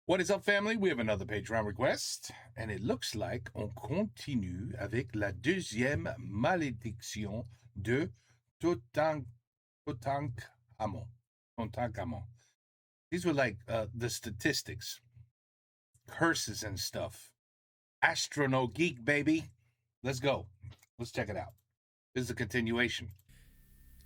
What is up, family? We have another Patreon request, and it looks like on continue avec la deuxième malédiction de Totankhamon. Totankhamon. These were like the statistics, curses and stuff. Astrono Geek, baby. Let's go. Let's check it out. This is a continuation.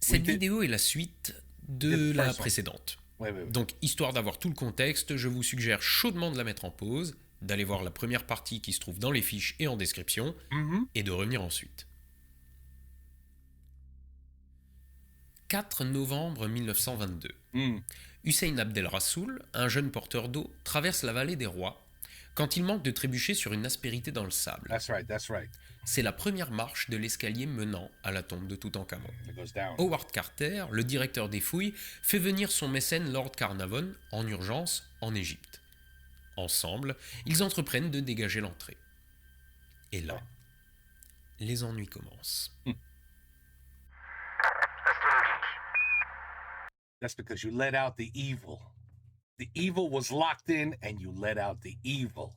Cette vidéo est la suite de la précédente. Ouais. Donc, histoire d'avoir tout le contexte, je vous suggère chaudement de la mettre en pause, d'aller voir la première partie qui se trouve dans les fiches et en description, et de revenir ensuite. 4 novembre 1922. Hussein Abdel Rassoul, un jeune porteur d'eau, traverse la vallée des rois quand il manque de trébucher sur une aspérité dans le sable. That's right. C'est la première marche de l'escalier menant à la tombe de Toutankhamon. Howard Carter, le directeur des fouilles, fait venir son mécène Lord Carnarvon en urgence en Égypte. Ensemble, ils entreprennent de dégager l'entrée. Et là, les ennuis commencent. That's because you let out the evil. The evil was locked in and you let out the evil.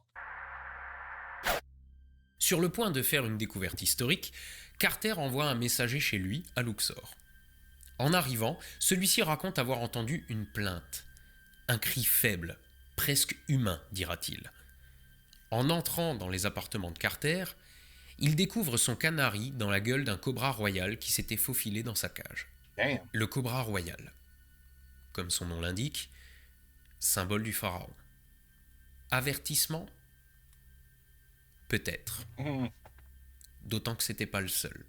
Sur le point de faire une découverte historique, Carter envoie un messager chez lui, à Luxor. En arrivant, celui-ci raconte avoir entendu une plainte. Un cri faible, presque humain, dira-t-il. En entrant dans les appartements de Carter, il découvre son canari dans la gueule d'un cobra royal qui s'était faufilé dans sa cage. Damn. Le cobra royal. Comme son nom l'indique, symbole du pharaon. Avertissement ? Peut-être. D'autant que c'était pas le seul.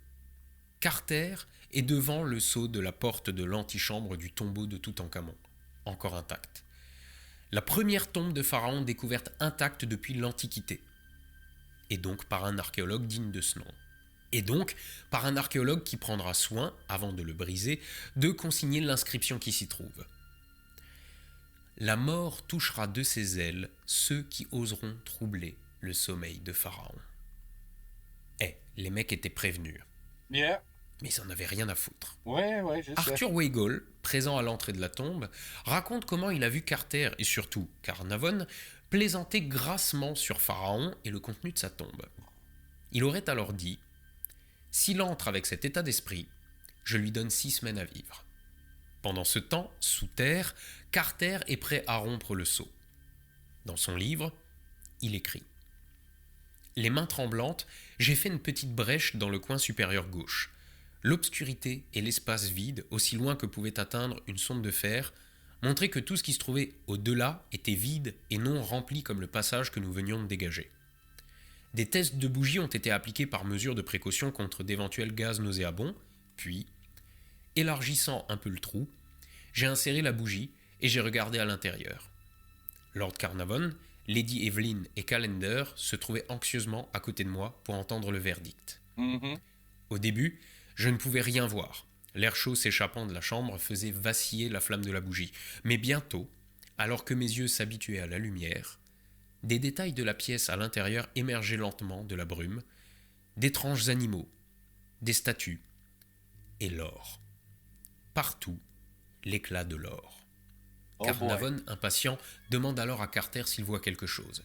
Carter est devant le sceau de la porte de l'antichambre du tombeau de Toutankhamon, encore intacte. La première tombe de pharaon découverte intacte depuis l'Antiquité. Et donc par un archéologue digne de ce nom. Et donc par un archéologue qui prendra soin, avant de le briser, de consigner l'inscription qui s'y trouve. La mort touchera de ses ailes ceux qui oseront troubler le sommeil de Pharaon. Les mecs étaient prévenus. Yeah. Mais ils en avaient rien à foutre. Ouais, je sais. Arthur Weigall, présent à l'entrée de la tombe, raconte comment il a vu Carter et surtout Carnarvon plaisanter grassement sur Pharaon et le contenu de sa tombe. Il aurait alors dit « S'il entre avec cet état d'esprit, je lui donne 6 semaines à vivre. » Pendant ce temps, sous terre, Carter est prêt à rompre le sceau. Dans son livre, il écrit « Les mains tremblantes, j'ai fait une petite brèche dans le coin supérieur gauche. L'obscurité et l'espace vide, aussi loin que pouvait atteindre une sonde de fer, montraient que tout ce qui se trouvait au-delà était vide et non rempli comme le passage que nous venions de dégager. Des tests de bougies ont été appliqués par mesure de précaution contre d'éventuels gaz nauséabonds, puis, élargissant un peu le trou, j'ai inséré la bougie et j'ai regardé à l'intérieur. Lord Carnarvon, Lady Evelyn et Callender se trouvaient anxieusement à côté de moi pour entendre le verdict. Au début, je ne pouvais rien voir. L'air chaud s'échappant de la chambre faisait vaciller la flamme de la bougie. Mais bientôt, alors que mes yeux s'habituaient à la lumière, des détails de la pièce à l'intérieur émergeaient lentement de la brume, d'étranges animaux, des statues et l'or. Partout, l'éclat de l'or. Carnarvon, impatient, demande alors à Carter s'il voit quelque chose.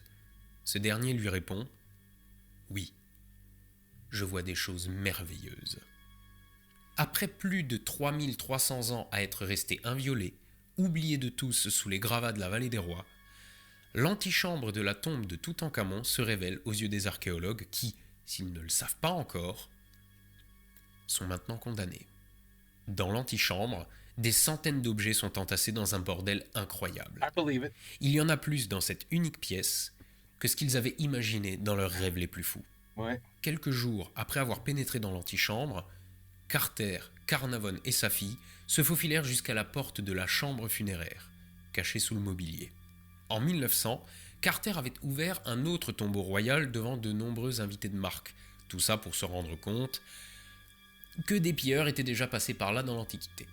Ce dernier lui répond « Oui, je vois des choses merveilleuses. » Après plus de 3300 ans à être resté inviolé, oublié de tous sous les gravats de la vallée des rois, l'antichambre de la tombe de Toutankhamon se révèle aux yeux des archéologues qui, s'ils ne le savent pas encore, sont maintenant condamnés. Dans l'antichambre, des centaines d'objets sont entassés dans un bordel incroyable. Il y en a plus dans cette unique pièce que ce qu'ils avaient imaginé dans leurs rêves les plus fous. Quelques jours après avoir pénétré dans l'antichambre, Carter, Carnarvon et sa fille se faufilèrent jusqu'à la porte de la chambre funéraire, cachée sous le mobilier. En 1900, Carter avait ouvert un autre tombeau royal devant de nombreux invités de marque, tout ça pour se rendre compte que des pilleurs étaient déjà passés par là dans l'Antiquité.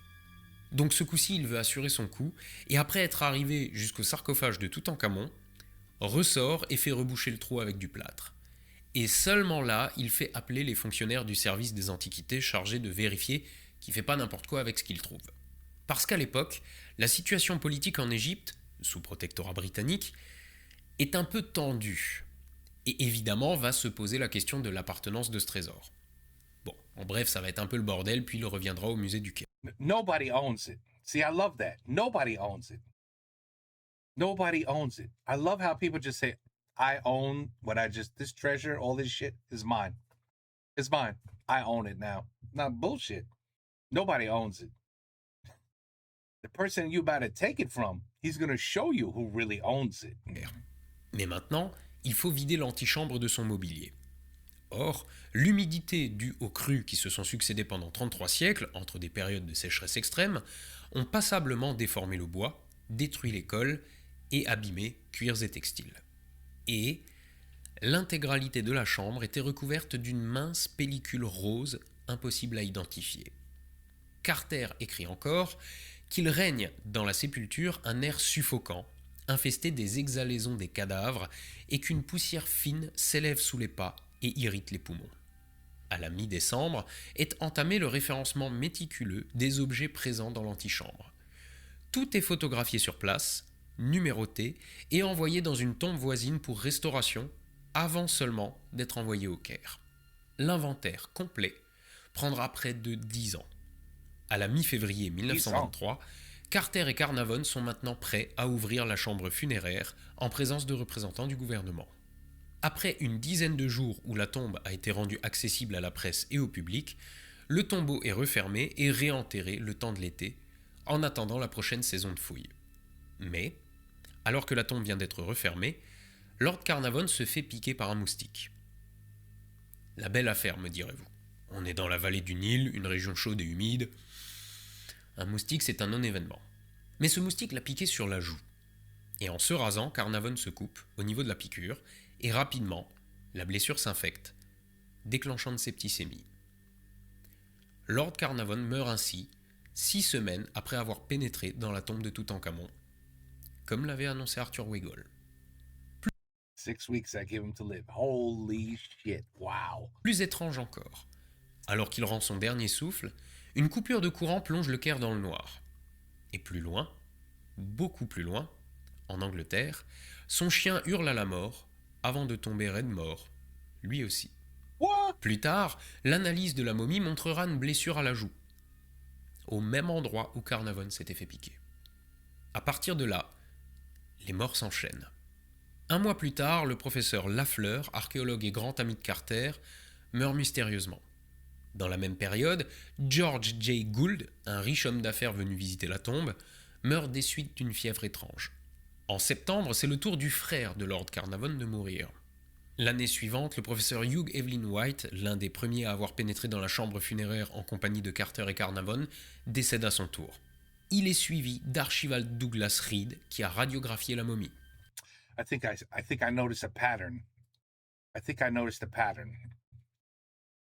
Donc ce coup-ci, il veut assurer son coup, et après être arrivé jusqu'au sarcophage de Toutankhamon, ressort et fait reboucher le trou avec du plâtre. Et seulement là, il fait appeler les fonctionnaires du service des antiquités chargés de vérifier qu'il ne fait pas n'importe quoi avec ce qu'il trouve. Parce qu'à l'époque, la situation politique en Égypte, sous protectorat britannique, est un peu tendu et évidemment va se poser la question de l'appartenance de ce trésor. Bon, en bref, ça va être un peu le bordel, puis il reviendra au musée du Caire. Nobody owns it. See, I love that. Nobody owns it. Nobody owns it. I love how people just say, I own this treasure, all this shit is mine. It's mine. I own it now. Not bullshit. Nobody owns it. The person you about to take it from, he's going to show you who really owns it. Mais maintenant, il faut vider l'antichambre de son mobilier. Or, l'humidité due aux crues qui se sont succédées pendant 33 siècles, entre des périodes de sécheresse extrême, ont passablement déformé le bois, détruit les cols et abîmé cuirs et textiles. Et l'intégralité de la chambre était recouverte d'une mince pellicule rose impossible à identifier. Carter écrit encore qu'il règne dans la sépulture un air suffocant, infesté des exhalaisons des cadavres, et qu'une poussière fine s'élève sous les pas et irrite les poumons. À la mi-décembre est entamé le référencement méticuleux des objets présents dans l'antichambre. Tout est photographié sur place, numéroté et envoyé dans une tombe voisine pour restauration, avant seulement d'être envoyé au Caire. L'inventaire complet prendra près de 10 ans. À la mi-février 1923, Carter et Carnavon sont maintenant prêts à ouvrir la chambre funéraire en présence de représentants du gouvernement. Après une dizaine de jours où la tombe a été rendue accessible à la presse et au public, le tombeau est refermé et réenterré le temps de l'été, en attendant la prochaine saison de fouilles. Mais, alors que la tombe vient d'être refermée, Lord Carnavon se fait piquer par un moustique. La belle affaire, me direz-vous. On est dans la vallée du Nil, une région chaude et humide. Un moustique, c'est un non-événement. Mais ce moustique l'a piqué sur la joue. Et en se rasant, Carnavon se coupe au niveau de la piqûre, et rapidement, la blessure s'infecte, déclenchant une septicémie. Lord Carnavon meurt ainsi 6 semaines après avoir pénétré dans la tombe de Toutankhamon, comme l'avait annoncé Arthur Weigel. 6 weeks I give him to live. Holy shit, wow. Plus étrange encore, alors qu'il rend son dernier souffle, une coupure de courant plonge le Caire dans le noir. Et plus loin, beaucoup plus loin, en Angleterre, son chien hurle à la mort avant de tomber raide mort, lui aussi. What? Plus tard, l'analyse de la momie montrera une blessure à la joue, au même endroit où Carnavon s'était fait piquer. À partir de là, les morts s'enchaînent. Un mois plus tard, le professeur Lafleur, archéologue et grand ami de Carter, meurt mystérieusement. Dans la même période, George J. Gould, un riche homme d'affaires venu visiter la tombe, meurt des suites d'une fièvre étrange. En septembre, c'est le tour du frère de Lord Carnavon de mourir. L'année suivante, le professeur Hugh Evelyn White, l'un des premiers à avoir pénétré dans la chambre funéraire en compagnie de Carter et Carnavon, décède à son tour. Il est suivi d'Archibald Douglas Reed, qui a radiographié la momie. I think I noticed a pattern.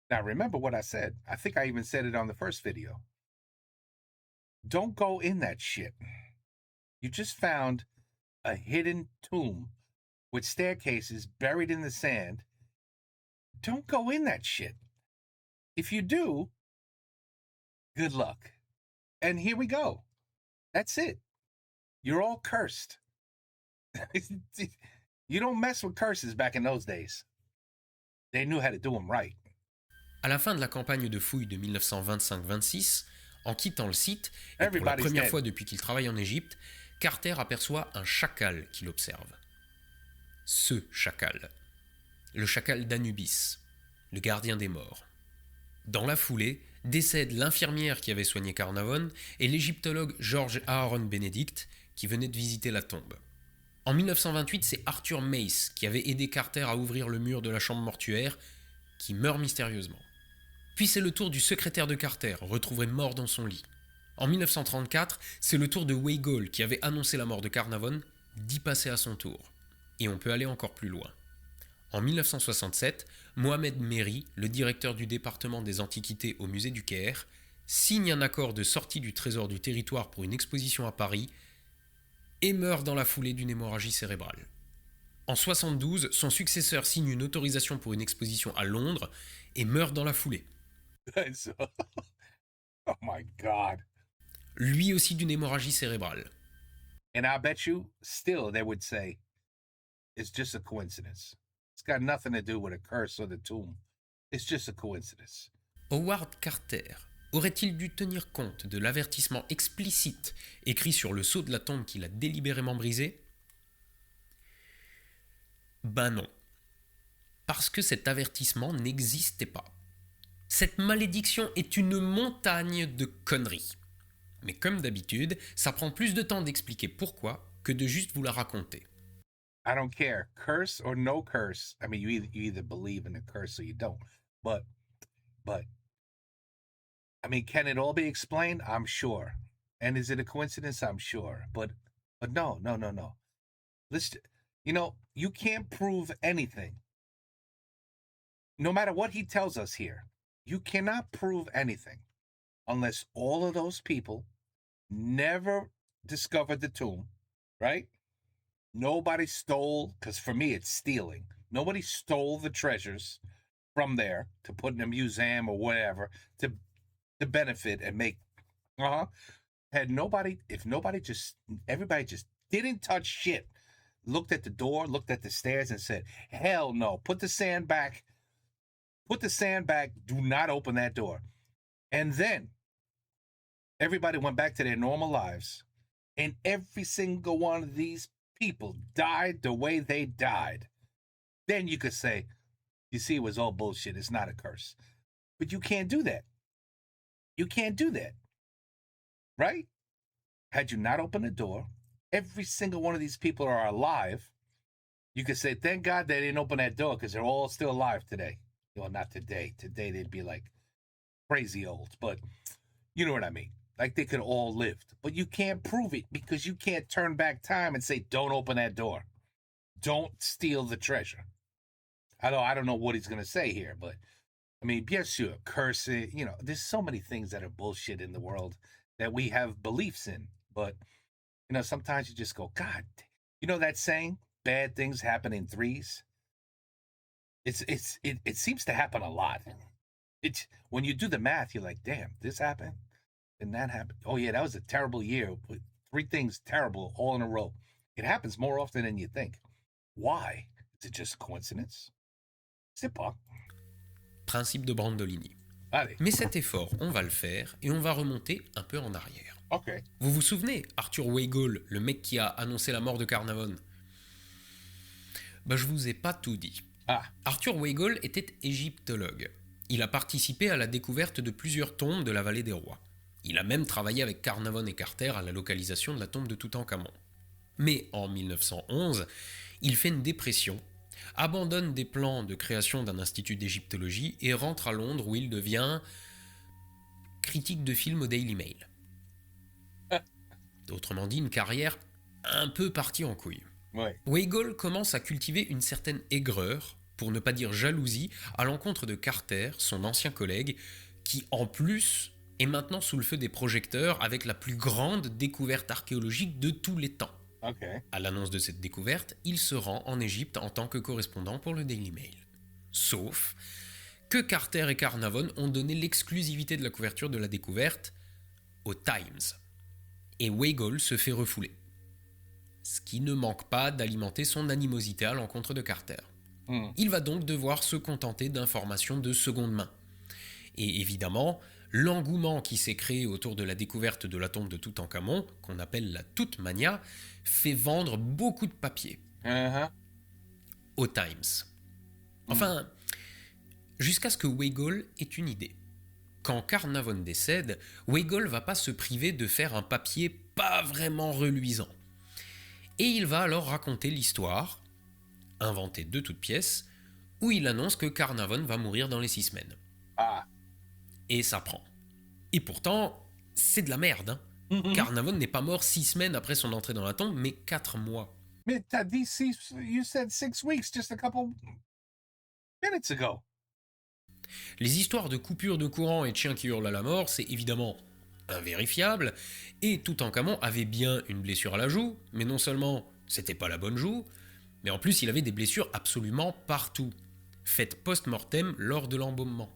Now remember what I said. I think I even said it on the first video. Don't go in that shit. You just found a hidden tomb with staircases buried in the sand. Don't go in that shit. If you do, good luck. And here we go. That's it. You're all cursed. You don't mess with curses back in those days. They knew how to do them right. À la fin de la campagne de fouilles de 1925-26, en quittant le site, et pour la Everybody's première dead. fois depuis qu'il travaille en Égypte, Carter aperçoit un chacal qui l'observe. Ce chacal. Le chacal d'Anubis, le gardien des morts. Dans la foulée, décèdent l'infirmière qui avait soigné Carnavon et l'égyptologue George Aaron Benedict qui venait de visiter la tombe. En 1928, c'est Arthur Mace qui avait aidé Carter à ouvrir le mur de la chambre mortuaire qui meurt mystérieusement. Puis c'est le tour du secrétaire de Carter, retrouvé mort dans son lit. En 1934, c'est le tour de Weigel qui avait annoncé la mort de Carnavon, d'y passer à son tour. Et on peut aller encore plus loin. En 1967, Mohamed Merri, le directeur du département des antiquités au musée du Caire, signe un accord de sortie du trésor du territoire pour une exposition à Paris et meurt dans la foulée d'une hémorragie cérébrale. En 1972, son successeur signe une autorisation pour une exposition à Londres et meurt dans la foulée. Oh my God. Lui aussi d'une hémorragie cérébrale. And I bet you still they would say, It's just a coincidence. It's got nothing to do with a curse or the tomb. It's just a coincidence. Howard Carter aurait-il dû tenir compte de l'avertissement explicite écrit sur le sceau de la tombe qu'il a délibérément brisé ? Ben non. Parce que cet avertissement n'existait pas. Cette malédiction est une montagne de conneries. Mais comme d'habitude, ça prend plus de temps d'expliquer pourquoi que de juste vous la raconter. I don't care, curse or no curse. I mean, you either believe in a curse or you don't. But, I mean, can it all be explained? I'm sure. And is it a coincidence? I'm sure. But no. Listen, you can't prove anything. No matter what he tells us here, you cannot prove anything unless all of those people never discovered the tomb, right? Nobody stole, because for me it's stealing. Nobody stole the treasures from there to put in a museum or whatever to benefit and make. Everybody just didn't touch shit, looked at the door, looked at the stairs, and said, "Hell no! Put the sand back. Put the sand back. Do not open that door." And then everybody went back to their normal lives, and every single one of these people died the way they died. Then you could say, you see, it was all bullshit. It's not a curse. But you can't do that. You can't do that. Right? Had you not opened the door, every single one of these people are alive. You could say, thank God they didn't open that door because they're all still alive today. Well, not today. Today they'd be like crazy old. But you know what I mean. Like they could all lived. But you can't prove it because you can't turn back time and say, don't open that door. Don't steal the treasure. I don't know what he's going to say here, but I mean, bien sûr, curse it. There's so many things that are bullshit in the world that we have beliefs in. But, sometimes you just go, God, that saying, bad things happen in threes? It seems to happen a lot. When you do the math, you're like, damn, this happened and that happened. Oh yeah, that was a terrible year with 3 things terrible all in a row. It happens more often than you think. Why? Is it just a coincidence? C'est pas. Principe de Brandolini. Allez. Mais cet effort, on va le faire et on va remonter un peu en arrière. Ok. Vous vous souvenez, Arthur Weigall, le mec qui a annoncé la mort de Carnarvon ? Je vous ai pas tout dit. Arthur Weigall était égyptologue. Il a participé à la découverte de plusieurs tombes de la vallée des rois. Il a même travaillé avec Carnarvon et Carter à la localisation de la tombe de Toutankhamon. Mais en 1911, il fait une dépression, abandonne des plans de création d'un institut d'égyptologie et rentre à Londres où il devient critique de film au Daily Mail. Autrement dit, une carrière un peu partie en couille. Ouais. Weigall commence à cultiver une certaine aigreur, pour ne pas dire jalousie, à l'encontre de Carter, son ancien collègue, qui en plus est maintenant sous le feu des projecteurs avec la plus grande découverte archéologique de tous les temps. Okay. À l'annonce de cette découverte, il se rend en Égypte en tant que correspondant pour le Daily Mail. Sauf que Carter et Carnarvon ont donné l'exclusivité de la couverture de la découverte au Times. Et Weigall se fait refouler. Ce qui ne manque pas d'alimenter son animosité à l'encontre de Carter. Il va donc devoir se contenter d'informations de seconde main. Et évidemment, l'engouement qui s'est créé autour de la découverte de la tombe de Toutankhamon, qu'on appelle la Toutmania, fait vendre beaucoup de papier au Times. Enfin, jusqu'à ce que Weigall ait une idée. Quand Carnarvon décède, Weigall va pas se priver de faire un papier pas vraiment reluisant. Et il va alors raconter l'histoire, inventée de toutes pièces, où il annonce que Carnarvon va mourir dans les 6 semaines. Et ça prend. Et pourtant, c'est de la merde. Carnarvon n'est pas mort 6 semaines après son entrée dans la tombe, mais 4 mois. Mais t'as dit you said 6 weeks just a couple minutes ago. Les histoires de coupures de courant et de chiens qui hurlent à la mort, c'est évidemment invérifiable, et Toutankhamon avait bien une blessure à la joue, mais non seulement c'était pas la bonne joue, mais en plus il avait des blessures absolument partout, faites post-mortem lors de l'embaumement.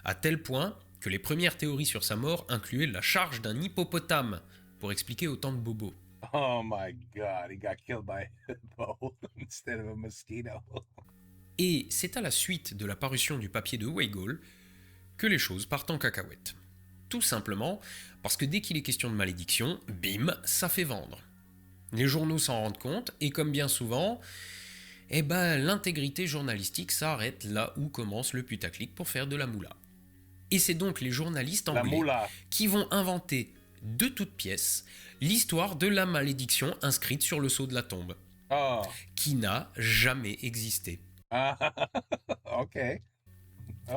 À tel point que les premières théories sur sa mort incluaient la charge d'un hippopotame pour expliquer autant de bobos. Oh my God, he got killed by a hippo instead of a mosquito. Et c'est à la suite de la parution du papier de Weigel que les choses partent en cacahuète. Tout simplement parce que dès qu'il est question de malédiction, bim, ça fait vendre. Les journaux s'en rendent compte et comme bien souvent, l'intégrité journalistique s'arrête là où commence le putaclic pour faire de la moula. Et c'est donc les journalistes La anglais moula. qui vont inventer de toutes pièces l'histoire de la malédiction inscrite sur le sceau de la tombe, Oh. qui n'a jamais existé. Okay.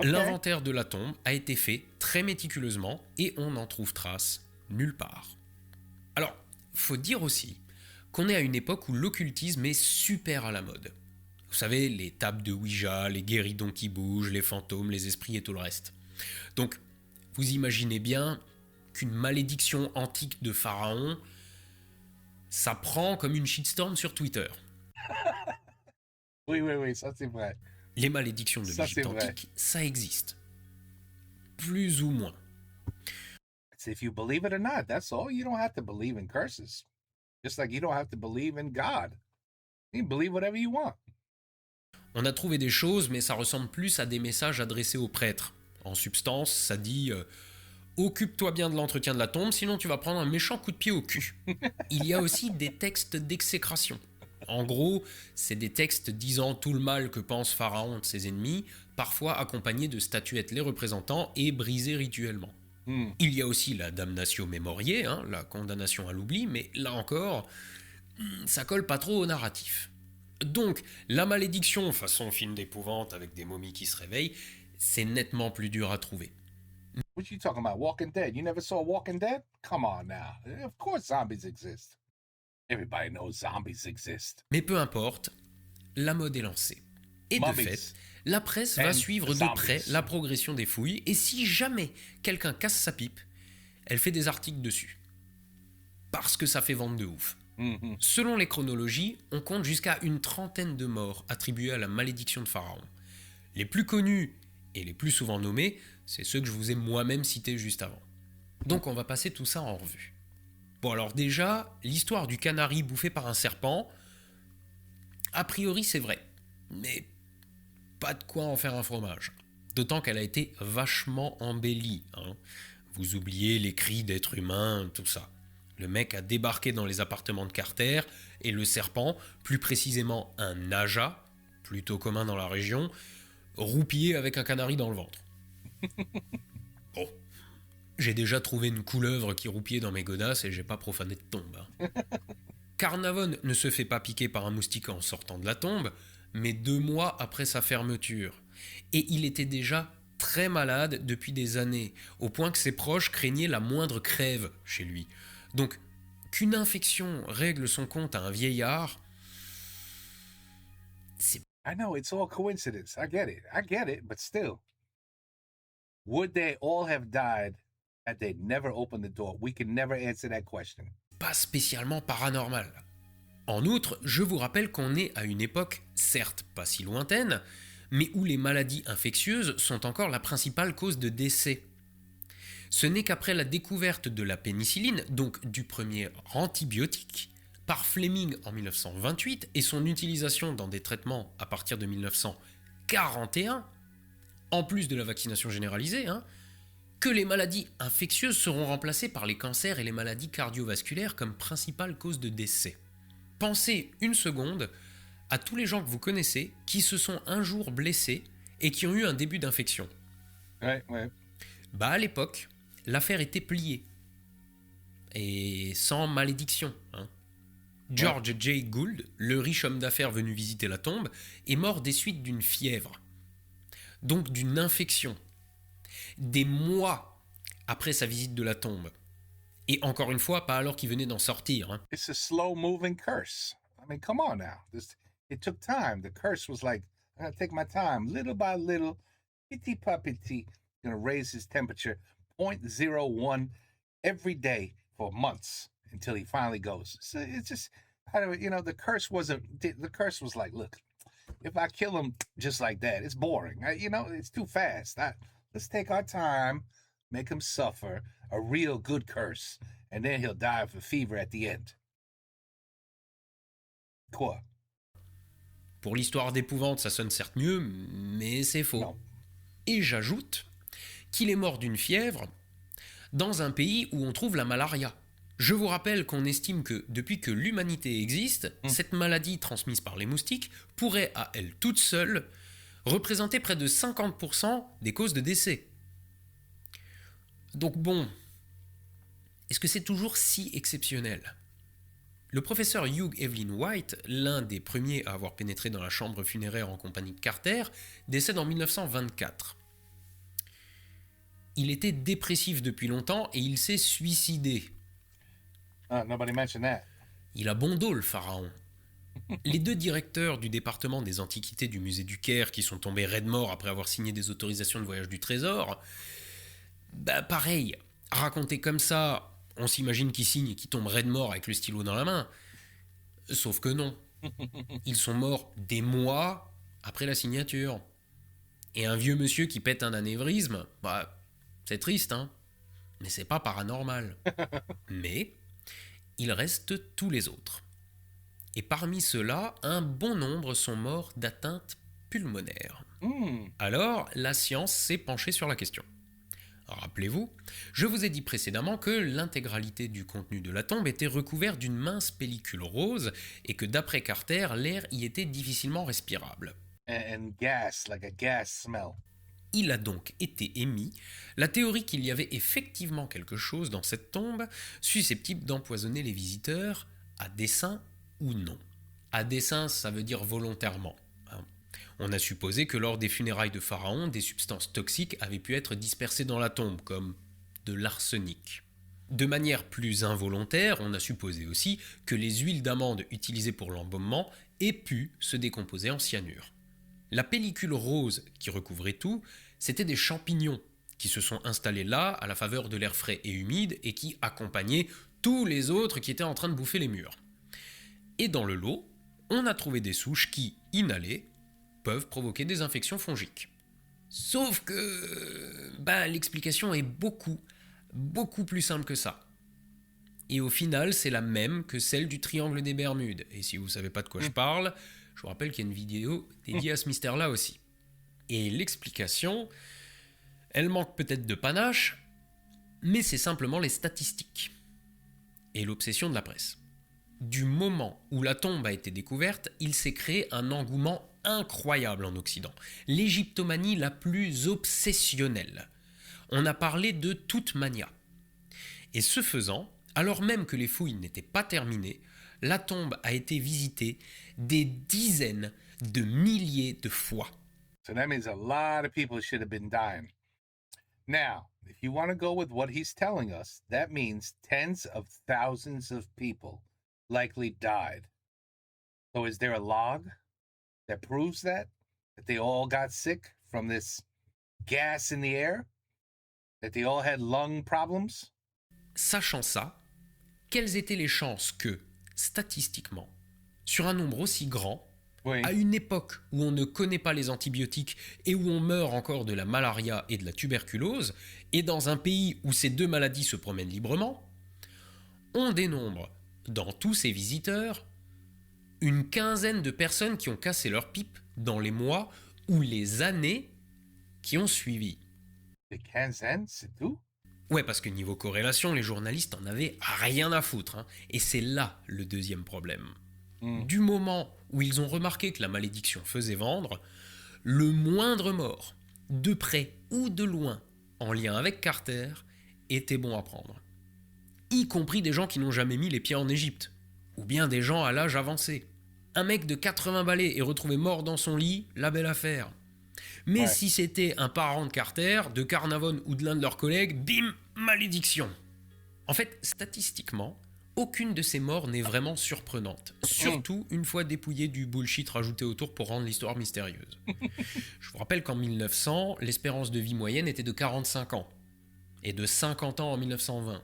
L'inventaire de la tombe a été fait très méticuleusement et on n'en trouve trace nulle part. Alors, faut dire aussi qu'on est à une époque où l'occultisme est super à la mode. Vous savez, les tables de Ouija, les guéridons qui bougent, les fantômes, les esprits et tout le reste. Donc, vous imaginez bien qu'une malédiction antique de Pharaon, ça prend comme une shitstorm sur Twitter. Oui, ça c'est vrai. Les malédictions de Ça, l'Égypte c'est vrai. antique, ça existe. Plus ou moins. It's if you believe it or not, that's all. You don't have to believe in curses. Just like you don't have to believe in God. You can believe whatever you want. On a trouvé des choses, mais ça ressemble plus à des messages adressés aux prêtres. En substance, ça dit occupe-toi bien de l'entretien de la tombe, sinon tu vas prendre un méchant coup de pied au cul. Il y a aussi des textes d'exécration. En gros, c'est des textes disant tout le mal que pense Pharaon de ses ennemis, parfois accompagnés de statuettes les représentant et brisés rituellement. Il y a aussi la damnatio memoriae, la condamnation à l'oubli, mais là encore, ça colle pas trop au narratif. Donc, la malédiction façon film d'épouvante avec des momies qui se réveillent, c'est nettement plus dur à trouver. What you talking about? Walking Dead? You never saw Walking Dead? Come on now. Of course zombies exist. Everybody knows zombies exist. Mais peu importe, la mode est lancée. Et de Mummies. fait, la presse va And suivre de zombies. près la progression des fouilles et si jamais quelqu'un casse sa pipe, elle fait des articles dessus. Parce que ça fait vendre de ouf. Mhm. Selon les chronologies, on compte jusqu'à une trentaine de morts attribuées à la malédiction de Pharaon. Les plus connus et les plus souvent nommés, c'est ceux que je vous ai moi-même cités juste avant. Donc on va passer tout ça en revue. Bon alors déjà, l'histoire du canari bouffé par un serpent, a priori c'est vrai, mais pas de quoi en faire un fromage. D'autant qu'elle a été vachement embellie. Vous oubliez les cris d'êtres humains, tout ça. Le mec a débarqué dans les appartements de Carter et le serpent, plus précisément un naja, plutôt commun dans la région, roupillé avec un canari dans le ventre. Bon, j'ai déjà trouvé une couleuvre qui roupillait dans mes godasses et j'ai pas profané de tombe. Carnarvon ne se fait pas piquer par un moustique en sortant de la tombe, mais 2 mois après sa fermeture. Et il était déjà très malade depuis des années, au point que ses proches craignaient la moindre crève chez lui. Donc, qu'une infection règle son compte à un vieillard, c'est... I know it's all coincidence. I get it, but still. Would they all have died had they never opened the door? We can never answer that question. pas spécialement paranormal. En outre, je vous rappelle qu'on est à une époque, certes pas si lointaine, mais où les maladies infectieuses sont encore la principale cause de décès. Ce n'est qu'après la découverte de la pénicilline, donc du premier antibiotique, par Fleming en 1928 et son utilisation dans des traitements à partir de 1941, en plus de la vaccination généralisée, que les maladies infectieuses seront remplacées par les cancers et les maladies cardiovasculaires comme principale cause de décès. Pensez une seconde à tous les gens que vous connaissez qui se sont un jour blessés et qui ont eu un début d'infection. Ouais. À l'époque, l'affaire était pliée. Et sans malédiction. George J. Gould, le riche homme d'affaires venu visiter la tombe, est mort des suites d'une fièvre. Donc d'une infection. Des mois après sa visite de la tombe. Et encore une fois, pas alors qu'il venait d'en sortir. It's a slow-moving curse. I mean, come on now. It took time. The curse was like, I'm going to take my time, little by little, petit pa petit, going to raise his temperature 0.01 every day for months until he finally goes. So it's just, the curse was like, look, if I kill him just like that, it's boring. It's too fast. Let's take our time, make him suffer a real good curse, and then he'll die of a fever at the end. Quoi? Pour l'histoire d'épouvante, ça sonne certes mieux, mais c'est faux. Non. Et j'ajoute qu'il est mort d'une fièvre dans un pays où on trouve la malaria. Je vous rappelle qu'on estime que depuis que l'humanité existe, cette maladie transmise par les moustiques pourrait à elle toute seule représenter près de 50% des causes de décès. Donc bon, est-ce que c'est toujours si exceptionnel ? Le professeur Hugh Evelyn White, l'un des premiers à avoir pénétré dans la chambre funéraire en compagnie de Carter, décède en 1924. Il était dépressif depuis longtemps et il s'est suicidé. Nobody mentioned that. Il a bon dos, le pharaon. Les deux directeurs du département des antiquités du musée du Caire, qui sont tombés raides morts après avoir signé des autorisations de voyage du trésor, bah pareil, raconté comme ça, on s'imagine qu'ils signent et qu'ils tombent raides morts avec le stylo dans la main. Sauf que non. Ils sont morts des mois après la signature. Et un vieux monsieur qui pète un anévrisme, bah, c'est triste, hein. Mais c'est pas paranormal. Mais il reste tous les autres. Et parmi ceux-là, un bon nombre sont morts d'atteinte pulmonaire. Alors, la science s'est penchée sur la question. Rappelez-vous, je vous ai dit précédemment que l'intégralité du contenu de la tombe était recouverte d'une mince pellicule rose et que d'après Carter, l'air y était difficilement respirable. And gas, like a gas smell. Il a donc été émis la théorie qu'il y avait effectivement quelque chose dans cette tombe susceptible d'empoisonner les visiteurs, à dessein ou non. À dessein, ça veut dire volontairement. On a supposé que lors des funérailles de Pharaon, des substances toxiques avaient pu être dispersées dans la tombe, comme de l'arsenic. De manière plus involontaire, on a supposé aussi que les huiles d'amande utilisées pour l'embaumement aient pu se décomposer en cyanure. La pellicule rose qui recouvrait tout, c'était des champignons qui se sont installés là à la faveur de l'air frais et humide et qui accompagnaient tous les autres qui étaient en train de bouffer les murs. Et dans le lot, on a trouvé des souches qui, inhalées, peuvent provoquer des infections fongiques. Sauf que l'explication est beaucoup plus simple que ça. Et au final, c'est la même que celle du triangle des Bermudes. Et si vous ne savez pas de quoi je parle, je vous rappelle qu'il y a une vidéo dédiée à ce mystère-là aussi. Et l'explication, elle manque peut-être de panache, mais c'est simplement les statistiques. Et l'obsession de la presse. Du moment où la tombe a été découverte, il s'est créé un engouement incroyable en Occident. L'égyptomanie la plus obsessionnelle. On a parlé de toute mania. Et ce faisant, alors même que les fouilles n'étaient pas terminées, la tombe a été visitée des dizaines de milliers de fois. So that means a lot of people should have been dying. Now, if you want to go with what he's telling us, that means tens of thousands of people likely died. So is there a log that proves that they all got sick from this gas in the air? That they all had lung problems? Sachant ça, quelles étaient les chances que, statistiquement, sur un nombre aussi grand, Oui. à une époque où on ne connaît pas les antibiotiques et où on meurt encore de la malaria et de la tuberculose, et dans un pays où ces deux maladies se promènent librement, on dénombre, dans tous ces visiteurs, une quinzaine de personnes qui ont cassé leur pipe dans les mois ou les années qui ont suivi. The quinzaine, c'est tout? Ouais, parce que niveau corrélation, les journalistes en avaient rien à foutre. Hein. Et c'est là le deuxième problème. Du moment où ils ont remarqué que la malédiction faisait vendre, le moindre mort, de près ou de loin, en lien avec Carter, était bon à prendre. Y compris des gens qui n'ont jamais mis les pieds en Égypte, ou bien des gens à l'âge avancé. Un mec de 80 balais est retrouvé mort dans son lit, la belle affaire. Mais si c'était un parent de Carter, de Carnavon ou de l'un de leurs collègues, bim, malédiction. En fait, statistiquement, aucune de ces morts n'est vraiment surprenante. Surtout une fois dépouillée du bullshit rajouté autour pour rendre l'histoire mystérieuse. Je vous rappelle qu'en 1900, l'espérance de vie moyenne était de 45 ans. Et de 50 ans en 1920.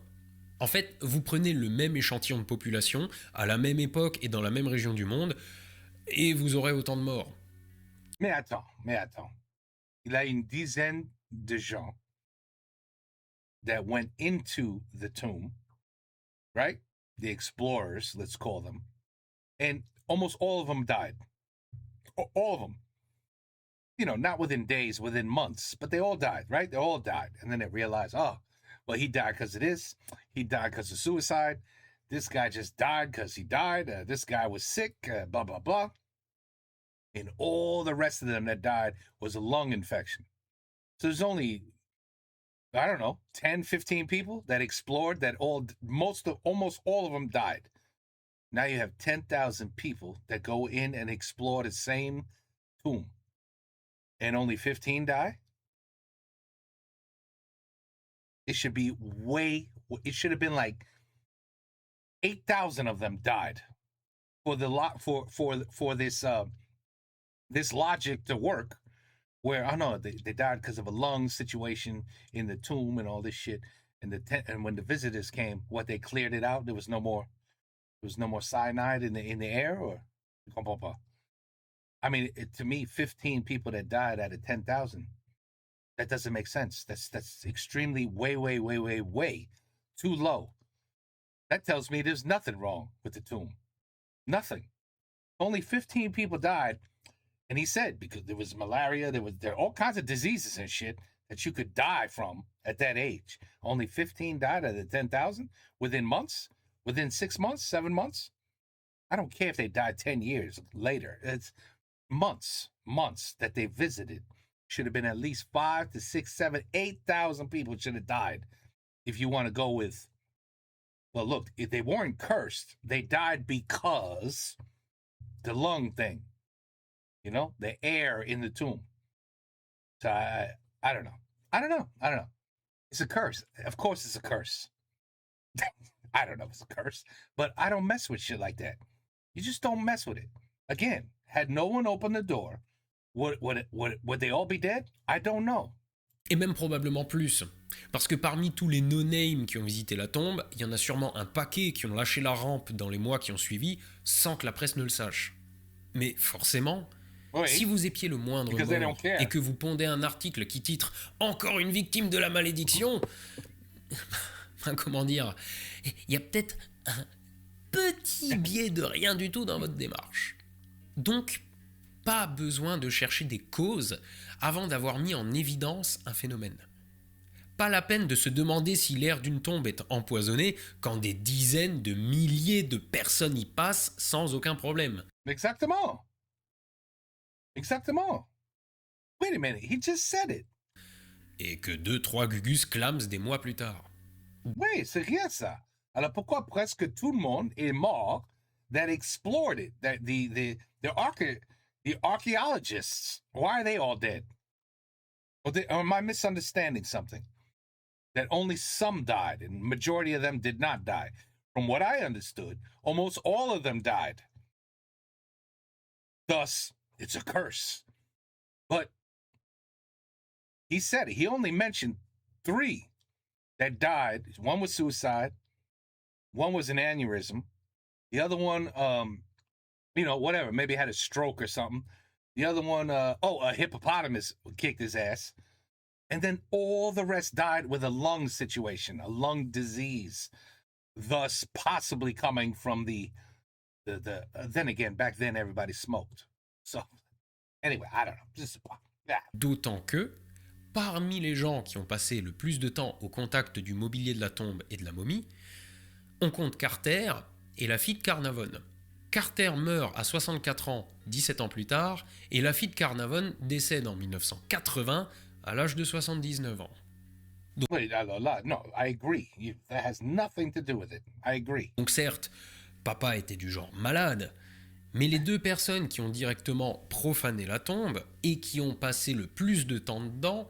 En fait, vous prenez le même échantillon de population, à la même époque et dans la même région du monde, et vous aurez autant de morts. Mais attends. Il y a une dizaine de gens that went into the tomb, right? The explorers, let's call them. And almost all of them died. All of them. You know, not within days, within months, but they all died, right? They all died. And then they realized, oh, well, he died because of this. He died because of suicide. This guy just died because he died. This guy was sick, blah, blah, blah. And all the rest of them that died was a lung infection. So there's only, I don't know, 10, 15 people that explored that almost all of them died. Now you have 10,000 people that go in and explore the same tomb. And only 15 die? It should be it should have been like 8,000 of them died for this logic to work, where I know they died because of a lung situation in the tomb and all this shit. And when the visitors came, they cleared it out. There was no more cyanide in the air, or I mean, to me, 15 people that died out of 10,000, that doesn't make sense. That's extremely way too low. That tells me there's nothing wrong with the tomb. Nothing. Only 15 people died. And he said, because there was malaria, there are all kinds of diseases and shit that you could die from at that age. Only 15 died out of 10,000 within months, within 6 months, 7 months. I don't care if they died 10 years later. It's months that they visited. Should have been at least 5 to 6, 7, 8,000 people should have died. If you want to go with, well, look, if they weren't cursed, they died because the lung thing, you know, the air in the tomb. So I don't know. It's a curse. Of course it's a curse. I don't know if it's a curse, but I don't mess with shit like that. You just don't mess with it. Again, had no one opened the door, would they all be dead? I don't know. Et même probablement plus. Parce que parmi tous les no-names qui ont visité la tombe, il y en a sûrement un paquet qui ont lâché la rampe dans les mois qui ont suivi sans que la presse ne le sache. Mais forcément, oui, si vous épiez le moindre mot et que vous pondez un article qui titre « Encore une victime de la malédiction », comment dire, il y a peut-être un petit biais de rien du tout dans votre démarche. Donc, pas besoin de chercher des causes avant d'avoir mis en évidence un phénomène. Pas la peine de se demander si l'air d'une tombe est empoisonné quand des dizaines de milliers de personnes y passent sans aucun problème. Exactement. Wait a minute, he just said it. Et que 2-3 gugus clament des mois plus tard. Oui, c'est rien ça. Alors pourquoi presque tout le monde est mort that explored it? That the archaeologists, why are they all dead? Or am I misunderstanding something? That only some died and majority of them did not die. From what I understood, almost all of them died. Thus, it's a curse. But he said it. He only mentioned 3 that died. One was suicide. One was an aneurysm. The other one, whatever, maybe had a stroke or something. The other one, a hippopotamus kicked his ass. And then all the rest died with a lung situation, a lung disease, thus possibly coming from the then again, back then everybody smoked. So, anyway, I don't know. Just, yeah. D'autant que, parmi les gens qui ont passé le plus de temps au contact du mobilier de la tombe et de la momie, on compte Carter et la fille de Carnarvon. Carter meurt à 64 ans, 17 ans plus tard, et la fille de Carnarvon décède en 1980 à l'âge de 79 ans. No, I agree. That has nothing to do with it. I agree. Donc certes, papa était du genre malade, mais les 2 personnes qui ont directement profané la tombe et qui ont passé le plus de temps dedans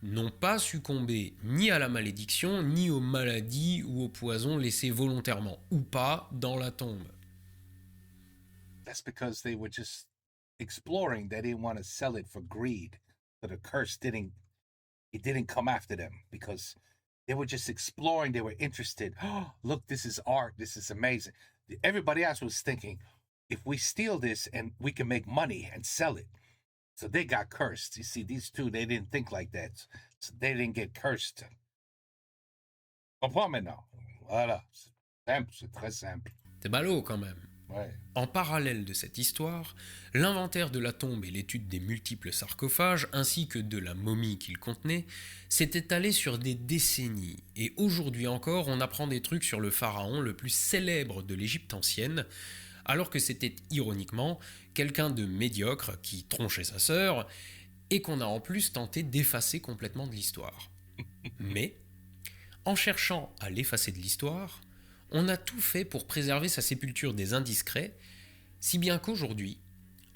n'ont pas succombé ni à la malédiction, ni aux maladies ou aux poisons laissés volontairement ou pas dans la tombe. That's because they were just exploring. They didn't want to sell it for greed. So the curse didn't come after them because they were just exploring. They were interested. Oh, look, this is art. This is amazing. Everybody else was thinking, if we steal this and we can make money and sell it. So they got cursed. You see, these 2, they didn't think like that. So they didn't get cursed. Comprends maintenant? Voilà. C'est simple, c'est très simple. C'est ballot quand même. Ouais. En parallèle de cette histoire, l'inventaire de la tombe et l'étude des multiples sarcophages, ainsi que de la momie qu'il contenait, s'est étalé sur des décennies, et aujourd'hui encore on apprend des trucs sur le pharaon le plus célèbre de l'Égypte ancienne, alors que c'était ironiquement quelqu'un de médiocre qui tronchait sa sœur, et qu'on a en plus tenté d'effacer complètement de l'histoire. Mais, en cherchant à l'effacer de l'histoire, on a tout fait pour préserver sa sépulture des indiscrets, si bien qu'aujourd'hui,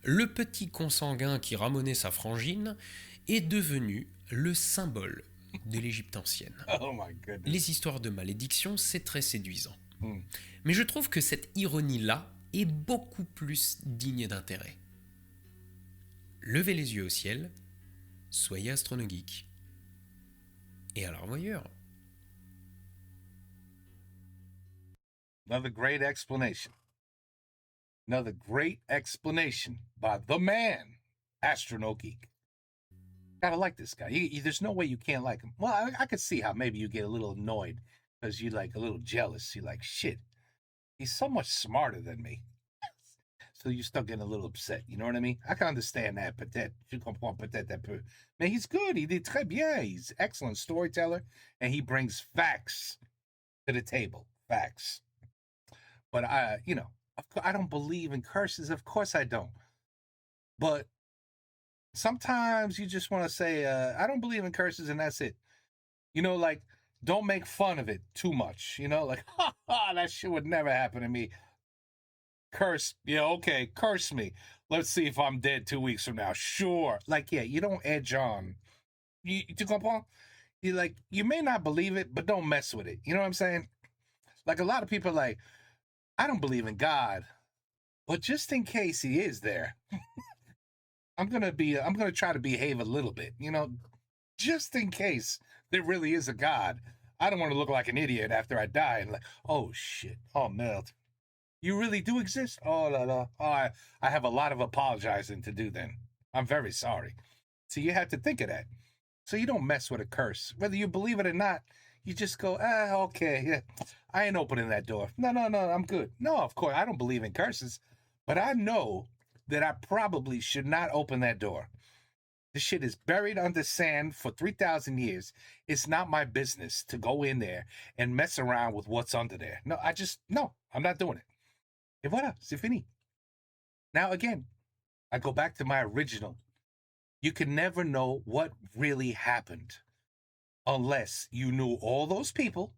le petit consanguin qui ramonait sa frangine est devenu le symbole de l'Égypte ancienne. Oh my goodness. Les histoires de malédiction, c'est très séduisant. Mm. Mais je trouve que cette ironie-là est beaucoup plus digne d'intérêt. Levez les yeux au ciel, soyez astronogeek. Et à la revoyure. Another great explanation. Another great explanation by the man, Astronaut Geek. Gotta like this guy. There's no way you can't like him. Well, I could see how maybe you get a little annoyed because you like a little jealous. You're like, shit, he's so much smarter than me. So you start getting a little upset. You know what I mean? I can understand that. Je comprends peut-être un peu. Man, he's good. He did très bien. He's an excellent storyteller, and he brings facts to the table. Facts. But I don't believe in curses. Of course I don't. But sometimes you just want to say, I don't believe in curses, and that's it. Like, don't make fun of it too much. Like, that shit would never happen to me. Curse, yeah, okay, curse me. Let's see if I'm dead 2 weeks from now. Sure. Like, yeah, you don't edge on. Tu comprends? You may not believe it, but don't mess with it. You know what I'm saying? Like, a lot of people are like, I don't believe in God, but just in case he is there, I'm gonna try to behave a little bit, just in case there really is a God. I don't want to look like an idiot after I die and like, oh shit, oh melt. You really do exist? Oh la la. Oh, I have a lot of apologizing to do then. I'm very sorry. So you have to think of that. So you don't mess with a curse. Whether you believe it or not, you just go, okay, yeah. I ain't opening that door. No, I'm good. No, of course, I don't believe in curses. But I know that I probably should not open that door. This shit is buried under sand for 3,000 years. It's not my business to go in there and mess around with what's under there. No, I'm not doing it. Et voilà, c'est fini. Now, again, I go back to my original. You can never know what really happened unless you knew all those people,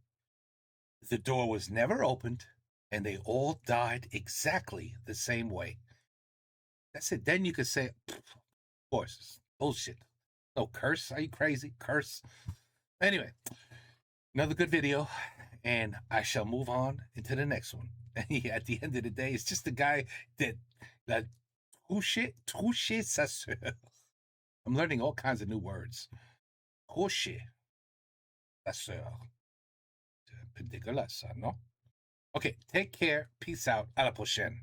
the door was never opened, and they all died exactly the same way. That's it. Then you could say, of course, bullshit. No curse. Are you crazy? Curse. Anyway, another good video, and I shall move on into the next one. At the end of the day, it's just a guy that touché sa sœur. I'm learning all kinds of new words. Touché sa sœur. C'est un peu dégueulasse, ça, non? Okay, take care. Peace out. À la prochaine.